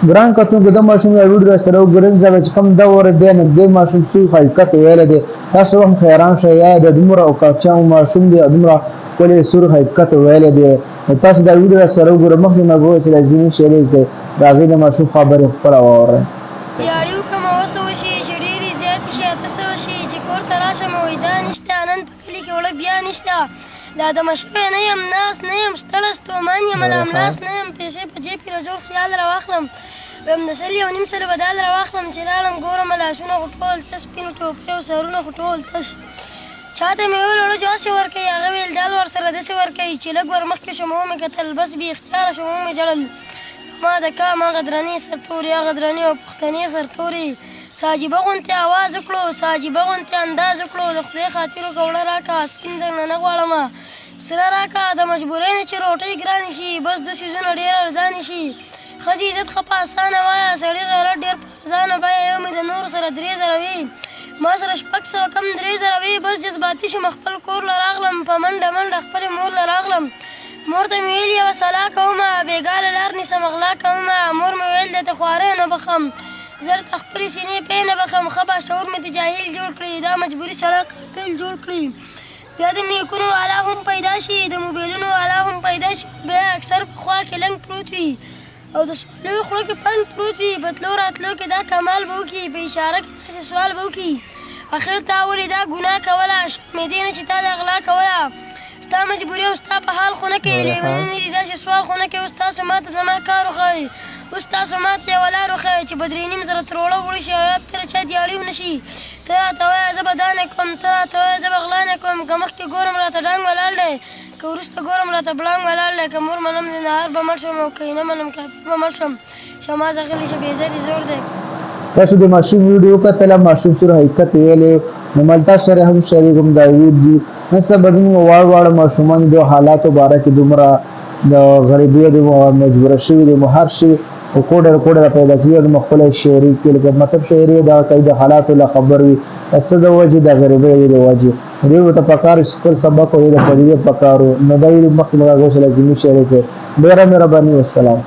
ګران کتونکو د ماشوم د ویډیو سره وګورئ چې کوم دور دی نو د ماشوم څو حقیقت ویل دی تاسو هم حیران شئ یا د دومره او کاچا ماشوم دی دومره ولې سور حقیقت ویل دی تاسو د ویډیو سره وګورئ مخکې ما وویل چې لازمي شریک دی راځئ د ماشوم خبرې خپله واورئ. یاړي وکړم اوسه وشي چې ډېرې زیاتې شي اته څه وشي چې کور ته راشم وایي دا نشته نن په کلي کې وړه بیا نشته لا دمه شوی نه یم ناست نه یم ستړی ستومان یم لاملاس نه یم پیسې په جیب کې رزوق خیال راواخلم ویم د سل یو نیم سله به دال راواخلم چې لاړم ګورم لاسونه خو ټول تش سپینو ټوپۍ او سرونه خو ټول تش چاته مې وویل وړه جو هسې ورکوي هغه ویل دال ورسره داسې ورکوي چې لږ ور مخکې شوم ومې کتل بس بې اختیاره شوم ومې ژړل زما د کام هغه درنې سرتورې هغه درنې او پښتنې سرتورې ساجیبه غوندې آواز وکړو ساجیبه غوندې انداز وکړو د خدای خاطر وکړه وړه راکړه سپین درنه نه غواړم سره راکړه د مجبورۍ نه چې روټۍ ګرانې شي بس د څیزونه ډېر ارزانې شي ښځې عزت ښه په اسانه وایه سړي غیرت ډېر په ارزانه بیه یو مې د نورو سره 3000 وي ما سره 600 کم 3000 وي بس جذباتي شم خپل کور له راغلم په منډه منډه خپلې مور له راغلم مور ته مې ویل یوه سلا کومه بېګا له لار نیسم غلا کومه مور مې ویل درته خوارۍ نه بخم زه درته خپلې سینې پی نه بخم ښه باشعور مې د جاهل جوړ کړي دا مجبوري سړی قاتل جوړ کړي بیا د میکونو والا هم پیدا شي د موبایلونو والا هم پیدا شي بیا اکثر په خوا کې لنګ پروت وي او د سوالو خوله کې پنډ پروت وي په تلو راتلو کې دا کمال به وکړي په اشاره کې داسې سوال به وکړي اخر تا ولې دا ګناه کوله شرمېدې نه چې تا دا غلا کوله ستا مجبوري او ستا په حال خو نه کوي لیوني دي داسې سوال خو نه کوي اوس تاسو ما ته زما کار وښایي اوس تاسو ما ته یوه لار وښایئ چې به 3.5 تروړه وړي شي او یا تېره چا دیاړي ونه شي ته راته وایه زه به دا نه کوم ته راته وایه زه به غلا نه کوم که مخکې ګورم راته ډانګ ولاړ دی که وروسته ګورم راته بړانګ ولاړ دی که مور منم د نهار به مړ شم او که یې نه منم کافر به مړ شم شمازه غلی شه بېعزتي زور دی. تاسو د ماشوم ویډیو کتله ماشوم سره حقیقت ویلی نو ملتا سره هم شریک هم دا ویډیو نن سبا زموږ واړه ماشومان د حالاتو باره کې دومره د غریبۍ د مجبوره شوي دي هر شي کوډه پیدا کېږي د خپله شاعري کې لکه مطلب شاعري دا کوي د حالاتو له خبر وي څه د وجې د غریبۍ د وجې دوی ورته پکار خپل سبق ویل په دې پکارو نو دا مخکې له هغه سره لازمي شریک ډېره مهرباني والسلام.